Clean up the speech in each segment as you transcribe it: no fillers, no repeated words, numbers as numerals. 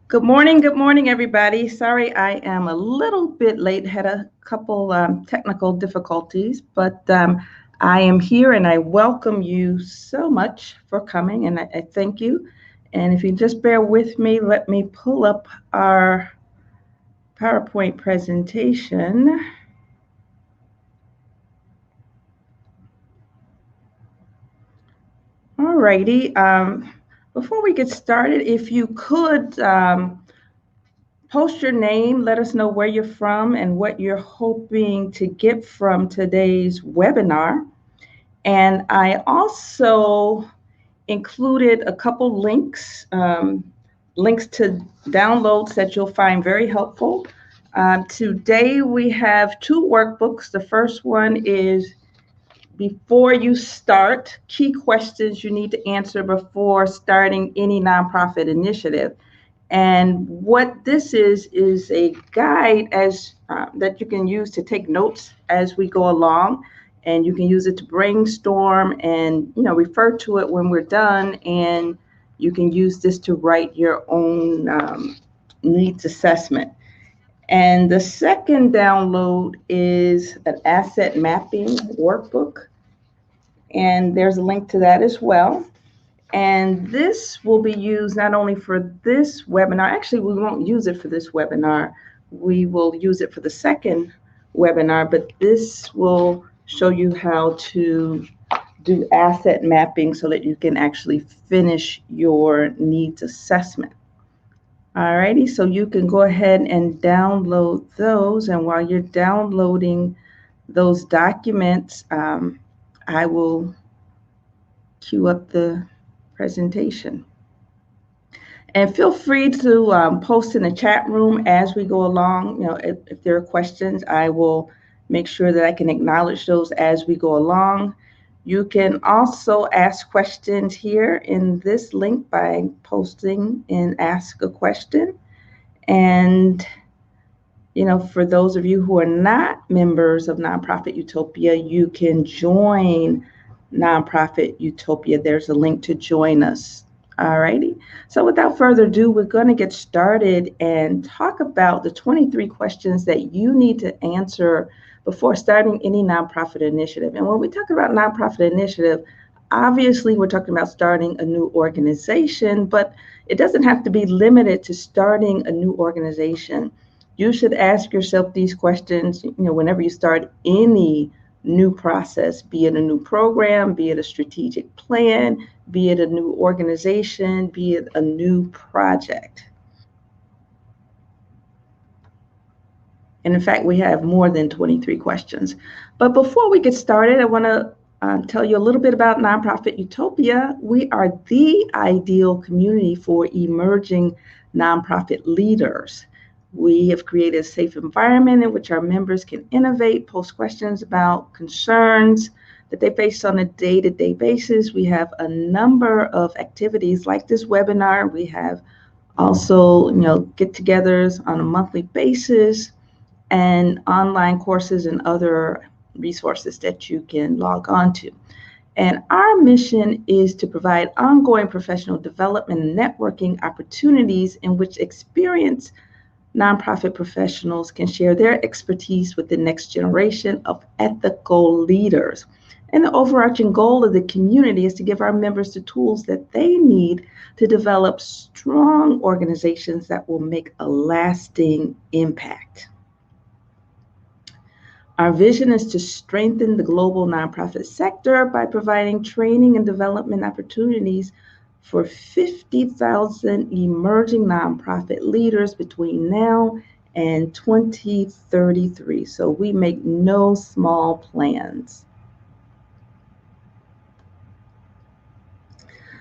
Good morning, everybody. Sorry, I am a little bit late. Had a couple technical difficulties, but I am here and I welcome you so much for coming, and I thank you. And if you just bear with me, let me pull up our PowerPoint presentation. All righty. Before we get started, if you could post your name, let us know where you're from and what you're hoping to get from today's webinar. And I also included a couple links, links to downloads that you'll find very helpful. Today we have two workbooks. The first one is before you start, key questions you need to answer before starting any nonprofit initiative. And what this is a guide as that you can use to take notes as we go along, and you can use it to brainstorm and refer to it when we're done. And you can use this to write your own needs assessment. And the second download is an asset mapping workbook, and there's a link to that as well. And this will be used not only for this webinar, actually, we won't use it for this webinar. We will use it for the second webinar, but this will show you how to do asset mapping so that you can actually finish your needs assessment. Alrighty, so you can go ahead and download those. And while you're downloading those documents, I will queue up the presentation. And feel free to post in the chat room as we go along. If there are questions, I will make sure that I can acknowledge those as we go along. You can also ask questions here in this link by posting in Ask a Question. And for those of you who are not members of Nonprofit Utopia, you can join Nonprofit Utopia. There's a link to join us. All righty. So without further ado, we're going to get started and talk about the 23 questions that you need to answer before starting any nonprofit initiative. And when we talk about nonprofit initiative, obviously we're talking about starting a new organization, but it doesn't have to be limited to starting a new organization. You should ask yourself these questions, whenever you start any new process, be it a new program, be it a strategic plan, be it a new organization, be it a new project. And in fact, we have more than 23 questions. But before we get started, I want to tell you a little bit about Nonprofit Utopia. We are the ideal community for emerging nonprofit leaders. We have created a safe environment in which our members can innovate, post questions about concerns that they face on a day-to-day basis. We have a number of activities like this webinar. We have also, get-togethers on a monthly basis and online courses and other resources that you can log on to. And our mission is to provide ongoing professional development and networking opportunities in which experienced nonprofit professionals can share their expertise with the next generation of ethical leaders. And the overarching goal of the community is to give our members the tools that they need to develop strong organizations that will make a lasting impact. Our vision is to strengthen the global nonprofit sector by providing training and development opportunities for 50,000 emerging nonprofit leaders between now and 2033. So we make no small plans.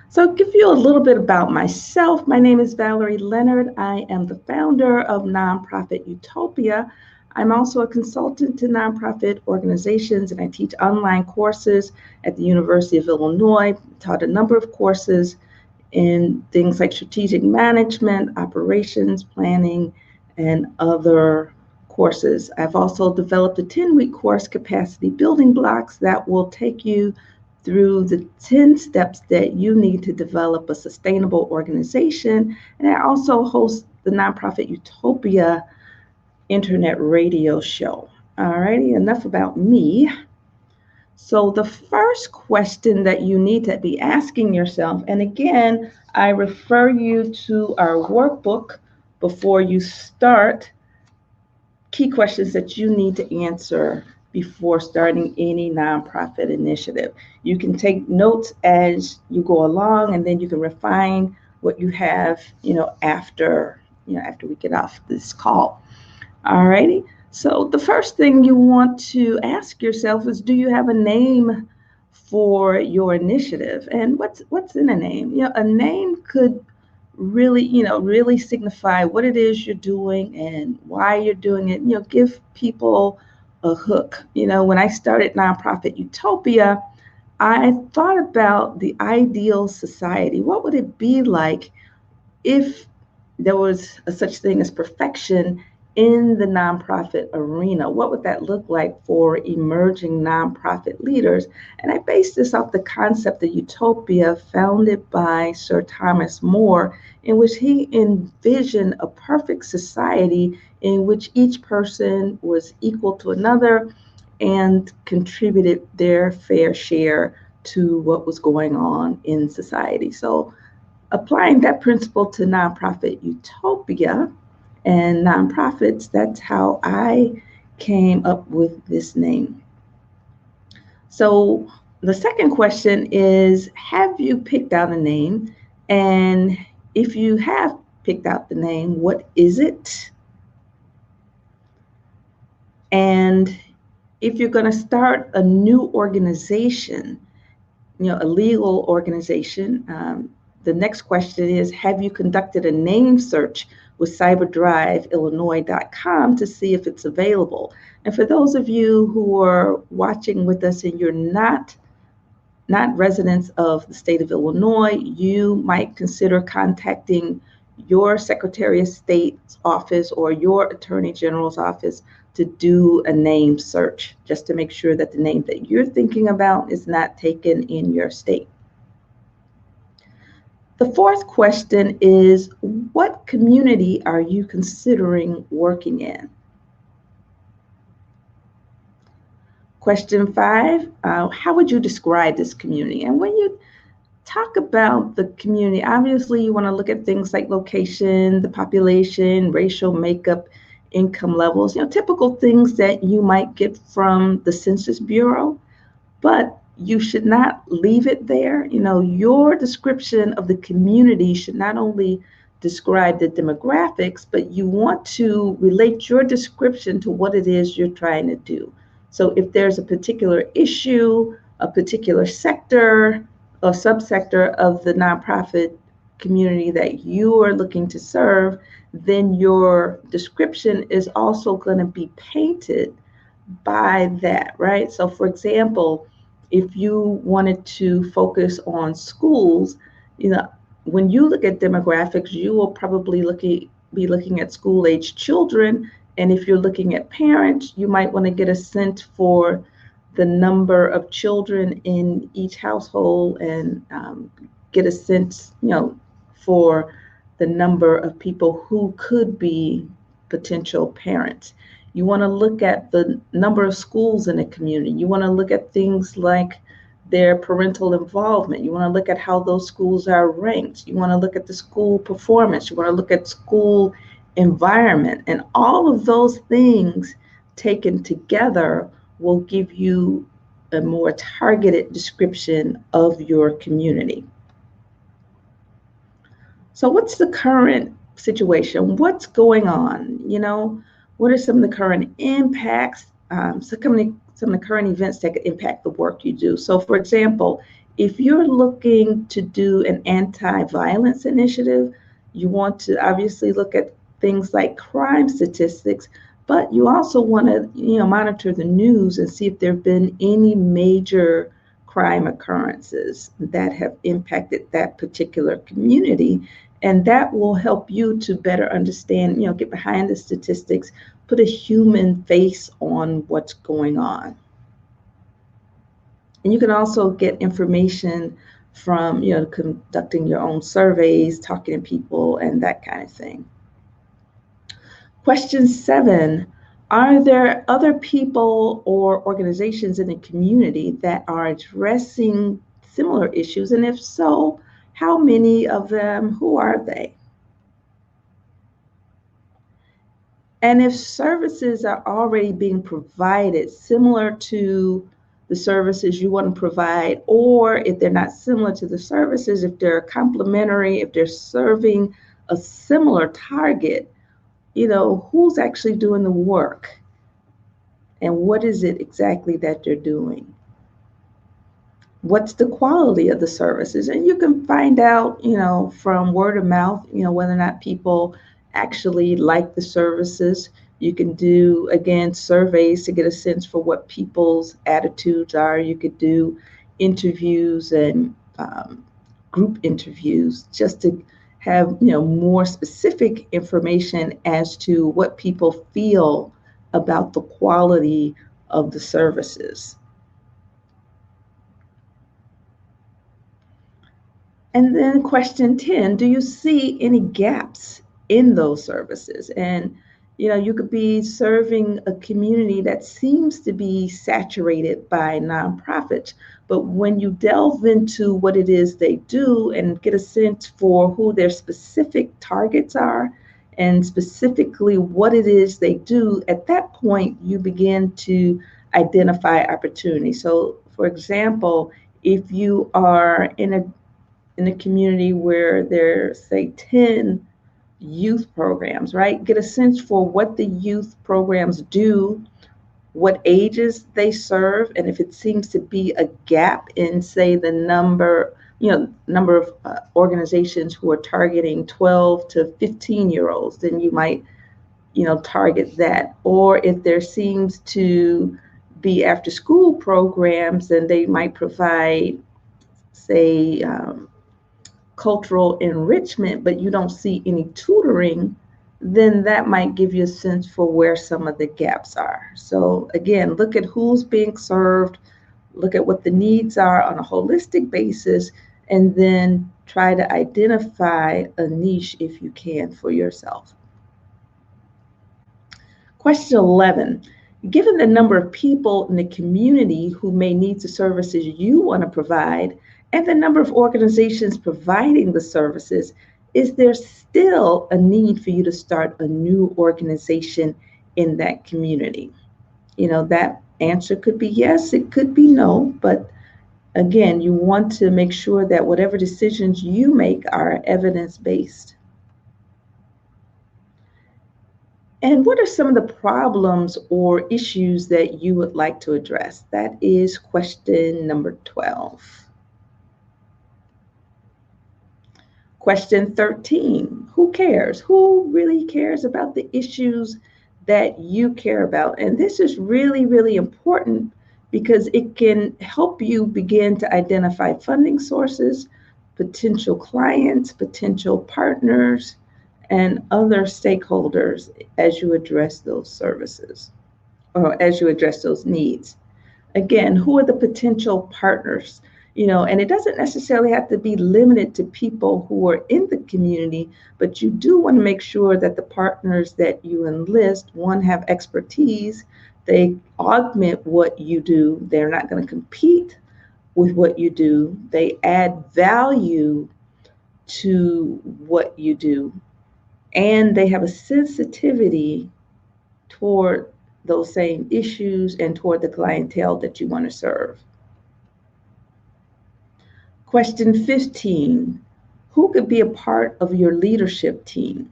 So I'll give you a little bit about myself. My name is Valerie Leonard. I am the founder of Nonprofit Utopia. I'm also a consultant to nonprofit organizations, and I teach online courses at the University of Illinois. Taught a number of courses in things like strategic management, operations, planning, and other courses. I've also developed a 10-week course, Capacity Building Blocks, that will take you through the 10 steps that you need to develop a sustainable organization. And I also host the nonprofit Utopia internet radio show. All righty, enough about me. So, the first question that you need to be asking yourself, and again, I refer you to our workbook before you start, key questions that you need to answer before starting any nonprofit initiative. You can take notes as you go along, and then you can refine what you have, after we get off this call. All righty. So the first thing you want to ask yourself is, do you have a name for your initiative? And what's in a name? A name could really signify what it is you're doing and why you're doing it. Give people a hook. When I started nonprofit Utopia, I thought about the ideal society. What would it be like if there was a such thing as perfection in the nonprofit arena? What would that look like for emerging nonprofit leaders? And I based this off the concept of Utopia, founded by Sir Thomas More, in which he envisioned a perfect society in which each person was equal to another and contributed their fair share to what was going on in society. So applying that principle to nonprofit Utopia and nonprofits, that's how I came up with this name. So the second question is, have you picked out a name? And if you have picked out the name, what is it? And if you're going to start a new organization, a legal organization, the next question is, have you conducted a name search with cyberdriveillinois.com to see if it's available? And for those of you who are watching with us and you're not residents of the state of Illinois, you might consider contacting your Secretary of State's office or your Attorney General's office to do a name search, just to make sure that the name that you're thinking about is not taken in your state. The fourth question is, what community are you considering working in? Question 5, how would you describe this community? And when you talk about the community, obviously you want to look at things like location, the population, racial makeup, income levels, typical things that you might get from the Census Bureau, but you should not leave it there. Your description of the community should not only describe the demographics, but you want to relate your description to what it is you're trying to do. So if there's a particular issue, a particular sector or subsector of the nonprofit community that you are looking to serve, then your description is also going to be painted by that, right? So for example, if you wanted to focus on schools, when you look at demographics, you will probably be looking at school-age children. And if you're looking at parents, you might want to get a sense for the number of children in each household and get a sense, for the number of people who could be potential parents. You want to look at the number of schools in a community. You want to look at things like their parental involvement. You want to look at how those schools are ranked. You want to look at the school performance. You want to look at school environment. And all of those things taken together will give you a more targeted description of your community. So what's the current situation? What's going on? What are some of the current impacts, some of the current events that could impact the work you do? So for example, if you're looking to do an anti-violence initiative, you want to obviously look at things like crime statistics, but you also want to monitor the news and see if there have been any major crime occurrences that have impacted that particular community. And that will help you to better understand, get behind the statistics, put a human face on what's going on. And you can also get information from, conducting your own surveys, talking to people, and that kind of thing. Question 7, are there other people or organizations in the community that are addressing similar issues? And if so, how many of them? Who are they? And if services are already being provided similar to the services you want to provide, or if they're not similar to the services, if they're complementary, if they're serving a similar target, who's actually doing the work and what is it exactly that they're doing? What's the quality of the services? And you can find out, from word of mouth, whether or not people actually like the services. You can do, again, surveys to get a sense for what people's attitudes are. You could do interviews and group interviews just to have, more specific information as to what people feel about the quality of the services. And then question 10, do you see any gaps in those services? And, you could be serving a community that seems to be saturated by nonprofits, but when you delve into what it is they do and get a sense for who their specific targets are and specifically what it is they do, at that point, you begin to identify opportunity. So, for example, if you are in a community where there's, say, 10 youth programs, right? Get a sense for what the youth programs do, what ages they serve, and if it seems to be a gap in, say, the number of organizations who are targeting 12 to 15-year-olds, then you might, target that. Or if there seems to be after school programs, then they might provide, say, cultural enrichment, but you don't see any tutoring, then that might give you a sense for where some of the gaps are. So again, look at who's being served, look at what the needs are on a holistic basis, and then try to identify a niche if you can for yourself. Question 11, given the number of people in the community who may need the services you want to provide, and the number of organizations providing the services, is there still a need for you to start a new organization in that community? That answer could be yes, it could be no, but again, you want to make sure that whatever decisions you make are evidence-based. And what are some of the problems or issues that you would like to address? That is question number 12. Question 13, who cares? Who really cares about the issues that you care about? And this is really, really important because it can help you begin to identify funding sources, potential clients, potential partners, and other stakeholders as you address those services or as you address those needs. Again, who are the potential partners? And it doesn't necessarily have to be limited to people who are in the community, but you do want to make sure that the partners that you enlist, one, have expertise, they augment what you do, they're not going to compete with what you do, they add value to what you do, and they have a sensitivity toward those same issues and toward the clientele that you want to serve. Question 15, who could be a part of your leadership team?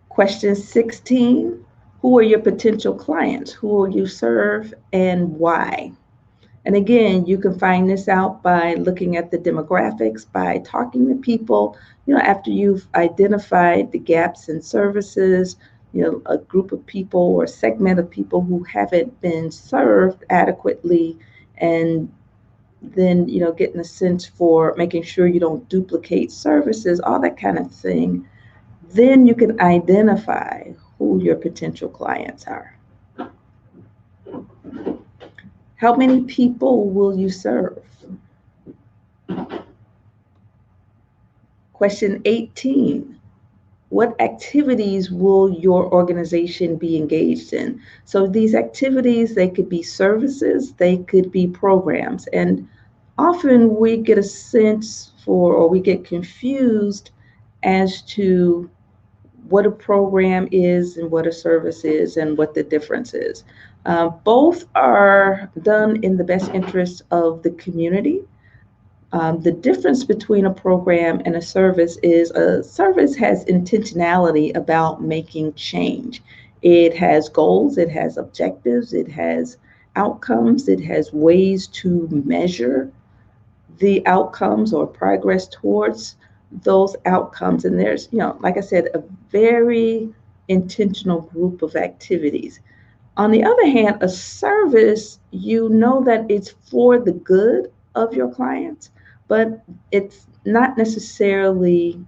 Question 16, who are your potential clients? Who will you serve and why? And again, you can find this out by looking at the demographics, by talking to people, after you've identified the gaps in services, a group of people or a segment of people who haven't been served adequately, and then, getting a sense for making sure you don't duplicate services, all that kind of thing. Then you can identify who your potential clients are. How many people will you serve? Question 18. What activities will your organization be engaged in? So these activities, they could be services, they could be programs. And often we get a sense for, or we get confused as to what a program is and what a service is and what the difference is. Both are done in the best interest of the community. The difference between a program and a service is a service has intentionality about making change. It has goals, it has objectives, it has outcomes, it has ways to measure the outcomes or progress towards those outcomes. And there's, like I said, a very intentional group of activities. On the other hand, a service, you know that it's for the good of your clients, but it's not necessarily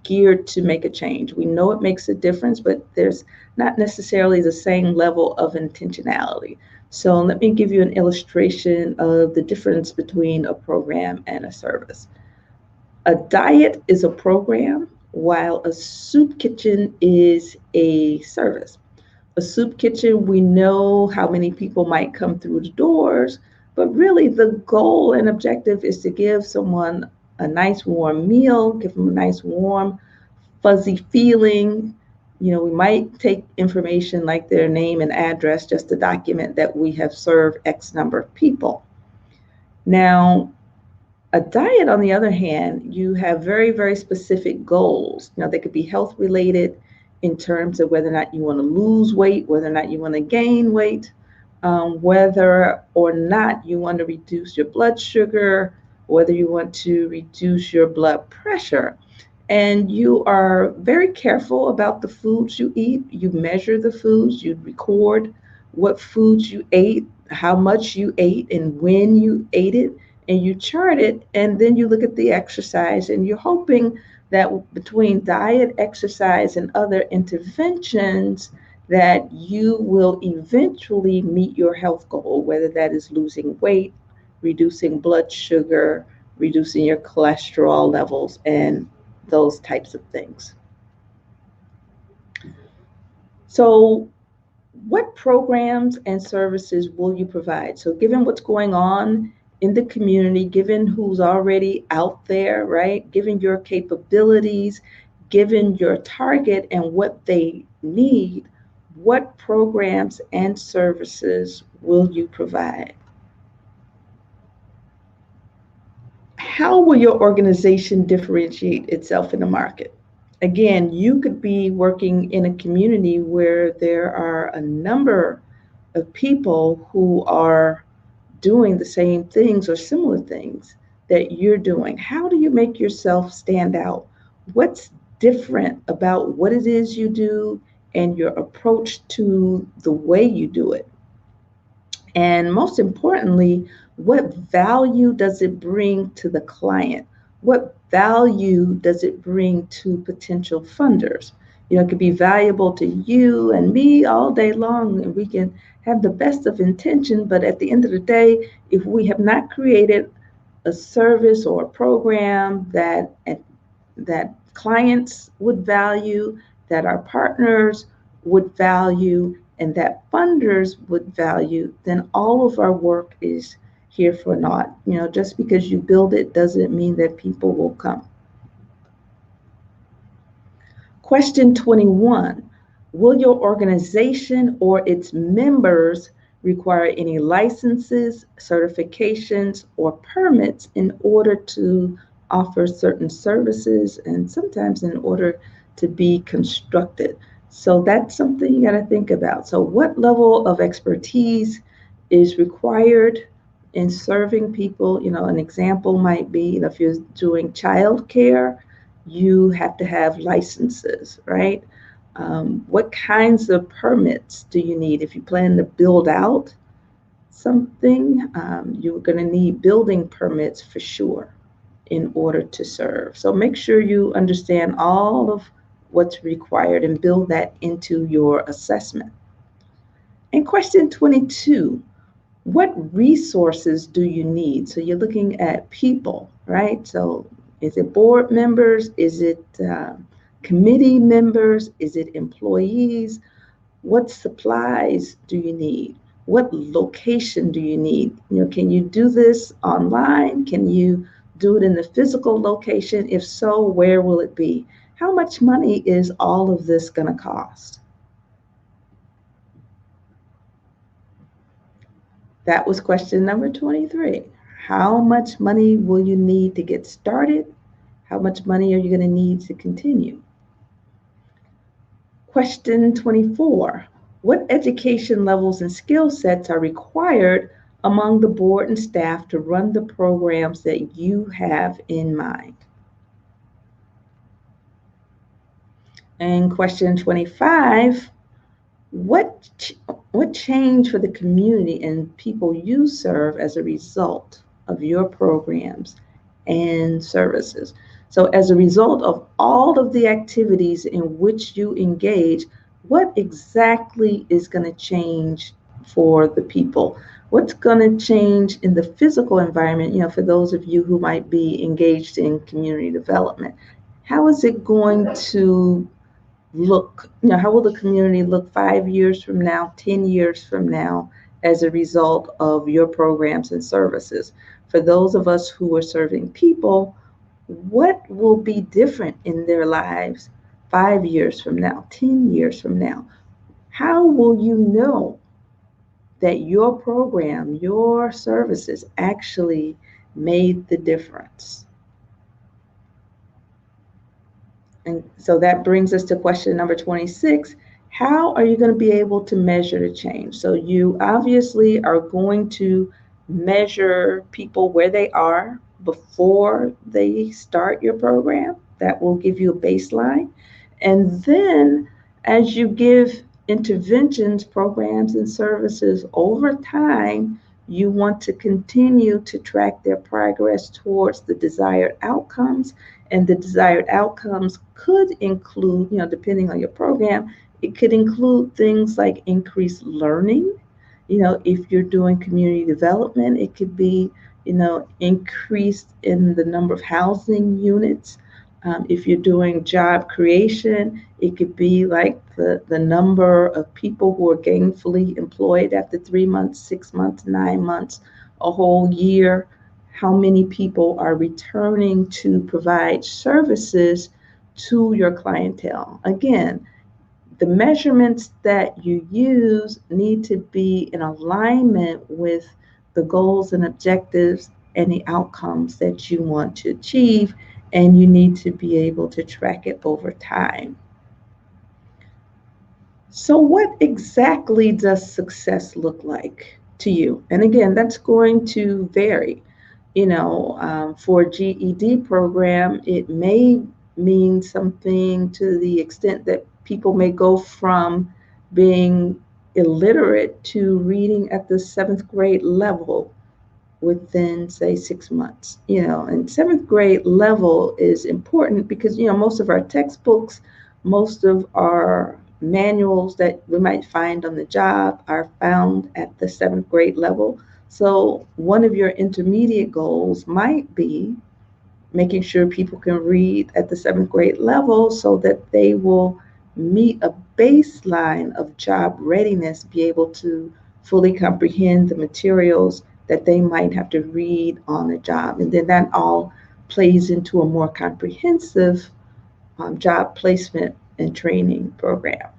geared to make a change. We know it makes a difference, but there's not necessarily the same level of intentionality. So let me give you an illustration of the difference between a program and a service. A diet is a program, while a soup kitchen is a service. A soup kitchen, we know how many people might come through the doors, but really the goal and objective is to give someone a nice warm meal, give them a nice warm, fuzzy feeling. We might take information like their name and address just to document that we have served X number of people. Now, a diet, on the other hand, you have very, very specific goals. They could be health related in terms of whether or not you want to lose weight, whether or not you want to gain weight, whether or not you want to reduce your blood sugar, whether you want to reduce your blood pressure. And you are very careful about the foods you eat. You measure the foods, you record what foods you ate, how much you ate, and when you ate it, and you chart it. And then you look at the exercise, and you're hoping that between diet, exercise, and other interventions, that you will eventually meet your health goal, whether that is losing weight, reducing blood sugar, reducing your cholesterol levels, and those types of things. So, what programs and services will you provide? So, given what's going on in the community, given who's already out there, right? Given your capabilities, given your target and what they need, what programs and services will you provide? How will your organization differentiate itself in the market? Again, you could be working in a community where there are a number of people who are doing the same things or similar things that you're doing. How do you make yourself stand out? What's different about what it is you do and your approach to the way you do it? And most importantly, what value does it bring to the client? What value does it bring to potential funders? It could be valuable to you and me all day long, and we can have the best of intention, but at the end of the day, if we have not created a service or a program that clients would value, that our partners would value, and that funders would value, then all of our work is here for naught. Just because you build it doesn't mean that people will come. Question 21. Will your organization or its members require any licenses, certifications, or permits in order to offer certain services and sometimes in order to be constructed? So that's something you got to think about. So what level of expertise is required in serving people? An example might be if you're doing childcare, you have to have licenses, right? What kinds of permits do you need? If you plan to build out something, you're going to need building permits for sure in order to serve. So make sure you understand all of what's required and build that into your assessment. And question 22, What resources do you need? So you're looking at people, right? So is it board members? Is it committee members? Is it employees? What supplies do you need? What location do you need? Can you do this online? Can you do it in the physical location? If so, where will it be? How much money is all of this going to cost? That was question number 23. How much money will you need to get started? How much money are you going to need to continue? Question 24. What education levels and skill sets are required among the board and staff to run the programs that you have in mind? And question 25. What what changed for the community and people you serve as a result of your programs and services? So as a result of all of the activities in which you engage, what exactly is going to change for the people? What's going to change in the physical environment, for those of you who might be engaged in community development? How is it going to look, how will the community look 5 years from now, 10 years from now, as a result of your programs and services? For those of us who are serving people, what will be different in their lives 5 years from now, 10 years from now? How will you know that your program, your services actually made the difference? And so that brings us to question number 26. How are you going to be able to measure the change? So you obviously are going to measure people where they are before they start your program. That will give you a baseline. And then as you give interventions, programs, and services over time, you want to continue to track their progress towards the desired outcomes. And the desired outcomes could include, depending on your program, it could include things like increased learning. If you're doing community development, it could be, increased in the number of housing units. If you're doing job creation, it could be like the number of people who are gainfully employed after 3 months, 6 months, 9 months, a whole year. How many people are returning to provide services to your clientele? Again, the measurements that you use need to be in alignment with the goals and objectives and the outcomes that you want to achieve, and you need to be able to track it over time. So, what exactly does success look like to you? And again, that's going to vary. For a GED program, it may mean something to the extent that people may go from being illiterate to reading at the seventh grade level within, say, 6 months. And seventh grade level is important because, most of our textbooks, most of our manuals that we might find on the job are found at the seventh grade level. So one of your intermediate goals might be making sure people can read at the seventh grade level so that they will meet a baseline of job readiness, be able to fully comprehend the materials that they might have to read on the job. And then that all plays into a more comprehensive job placement and training program.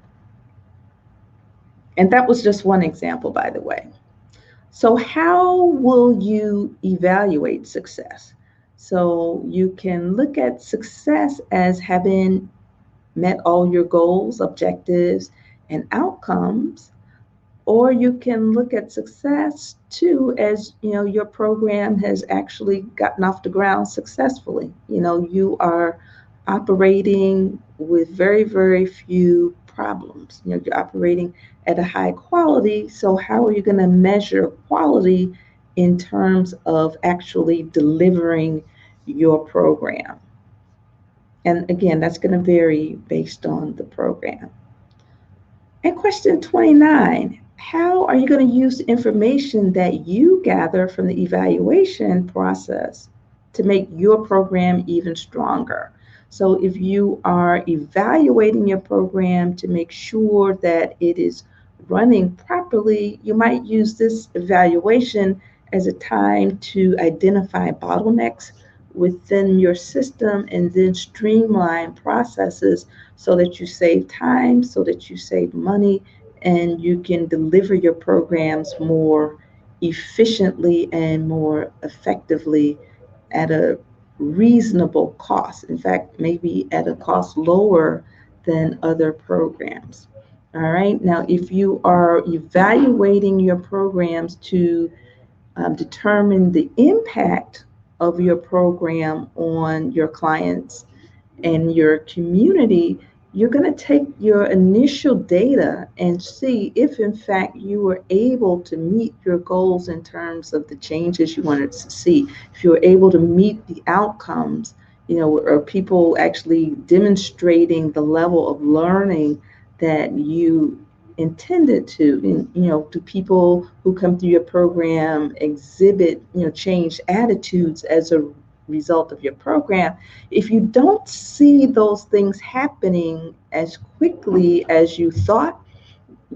And that was just one example, by the way. So how will you evaluate success? So you can look at success as having met all your goals, objectives, and outcomes, or you can look at success too as, your program has actually gotten off the ground successfully. You are operating with very, very few problems. You're operating at a high quality. So how are you going to measure quality in terms of actually delivering your program? And again, that's going to vary based on the program. And question 29, how are you going to use the information that you gather from the evaluation process to make your program even stronger? So, if you are evaluating your program to make sure that it is running properly, you might use this evaluation as a time to identify bottlenecks within your system and then streamline processes so that you save time, so that you save money, and you can deliver your programs more efficiently and more effectively at a reasonable cost. In fact, maybe at a cost lower than other programs. All right. Now, if you are evaluating your programs to determine the impact of your program on your clients and your community, you're going to take your initial data and see if, in fact, you were able to meet your goals in terms of the changes you wanted to see. If you were able to meet the outcomes, are people actually demonstrating the level of learning that you intended to? And, do people who come through your program exhibit, changed attitudes as a result of your program? If you don't see those things happening as quickly as you thought,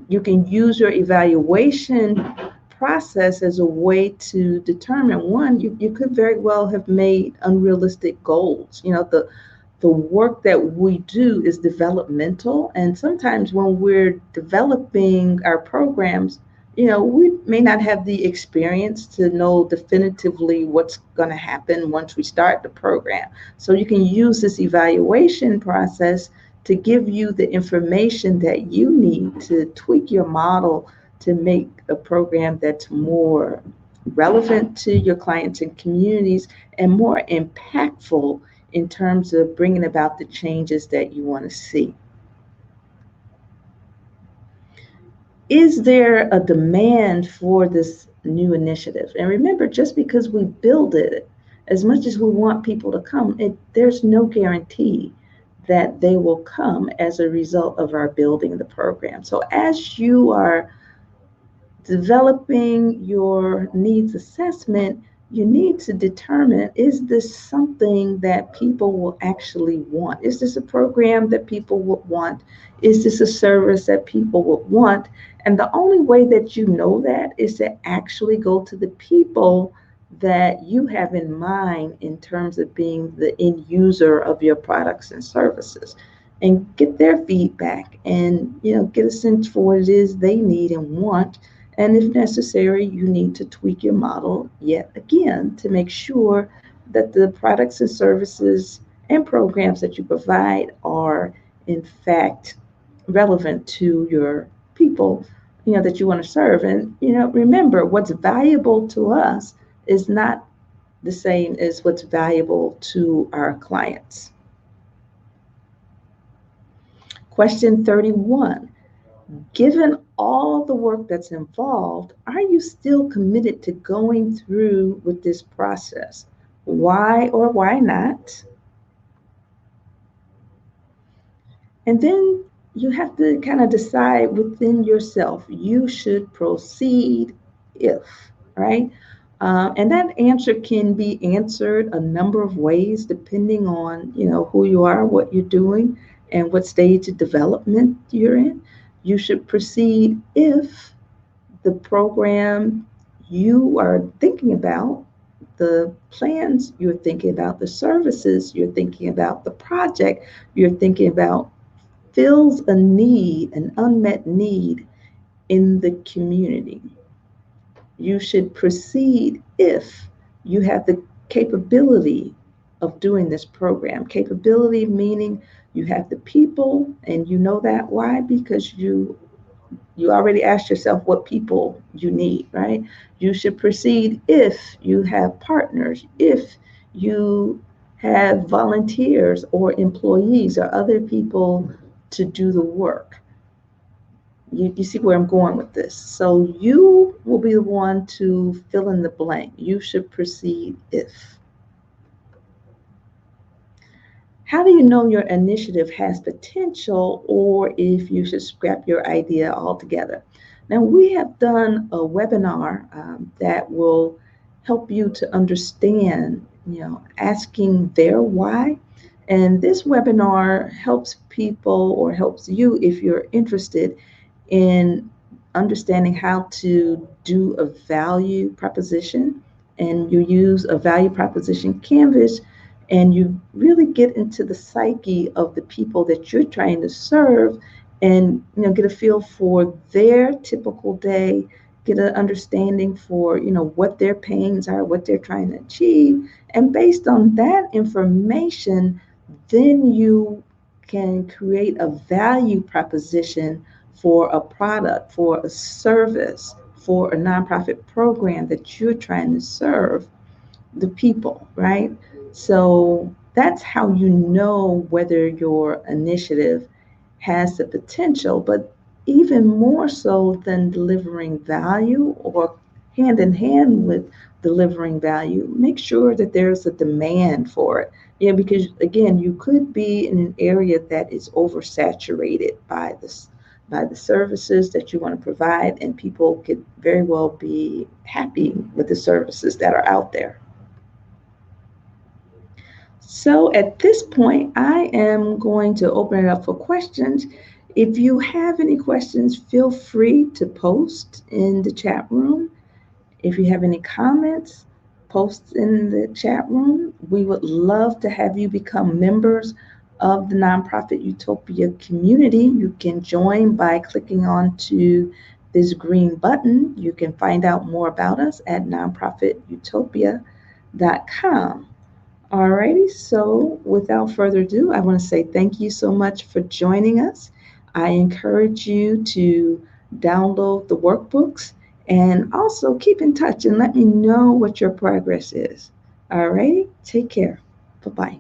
you can use your evaluation process as a way to determine, one, you could very well have made unrealistic goals. The work that we do is developmental, and sometimes when we're developing our programs, we may not have the experience to know definitively what's going to happen once we start the program. So you can use this evaluation process to give you the information that you need to tweak your model to make a program that's more relevant to your clients and communities and more impactful in terms of bringing about the changes that you want to see. Is there a demand for this new initiative? And remember, just because we build it, as much as we want people to come, there's no guarantee that they will come as a result of our building the program. So as you are developing your needs assessment, you need to determine, is this something that people will actually want? Is this a program that people would want? Is this a service that people would want? And the only way that you know that is to actually go to the people that you have in mind in terms of being the end user of your products and services, and get their feedback and get a sense for what it is they need and want. And if necessary, you need to tweak your model yet again to make sure that the products and services and programs that you provide are, in fact, relevant to your people, that you want to serve. And, remember, what's valuable to us is not the same as what's valuable to our clients. Question 31. Given all the work that's involved, are you still committed to going through with this process? Why or why not? And then you have to kind of decide within yourself, you should proceed if, right? And that answer can be answered a number of ways depending on, who you are, what you're doing, and what stage of development you're in. You should proceed if the program you are thinking about, the plans you're thinking about, the services you're thinking about, the project you're thinking about fills a need, an unmet need in the community. You should proceed if you have the capability of doing this program. Capability meaning you have the people, and you know that. Why? Because you already asked yourself what people you need, right? You should proceed if you have partners, if you have volunteers or employees or other people to do the work. You see where I'm going with this. So you will be the one to fill in the blank. You should proceed if. How do you know your initiative has potential or if you should scrap your idea altogether? Now, we have done a webinar that will help you to understand, asking their why. And this webinar helps people, or helps you if you're interested in understanding how to do a value proposition. And you use a value proposition canvas, and you really get into the psyche of the people that you're trying to serve, and get a feel for their typical day, get an understanding for what their pains are, what they're trying to achieve. And based on that information, then you can create a value proposition for a product, for a service, for a nonprofit program that you're trying to serve the people, right? So that's how you know whether your initiative has the potential. But even more so than delivering value, or hand in hand with delivering value, make sure that there's a demand for it. Yeah, because again, you could be in an area that is oversaturated by this, by the services that you want to provide, and people could very well be happy with the services that are out there. So at this point, I am going to open it up for questions. If you have any questions, feel free to post in the chat room. If you have any comments, post in the chat room. We would love to have you become members of the Nonprofit Utopia community. You can join by clicking on to this green button. You can find out more about us at nonprofitutopia.com. Alrighty, so without further ado, I want to say thank you so much for joining us. I encourage you to download the workbooks and also keep in touch and let me know what your progress is. Alrighty, take care. Bye bye.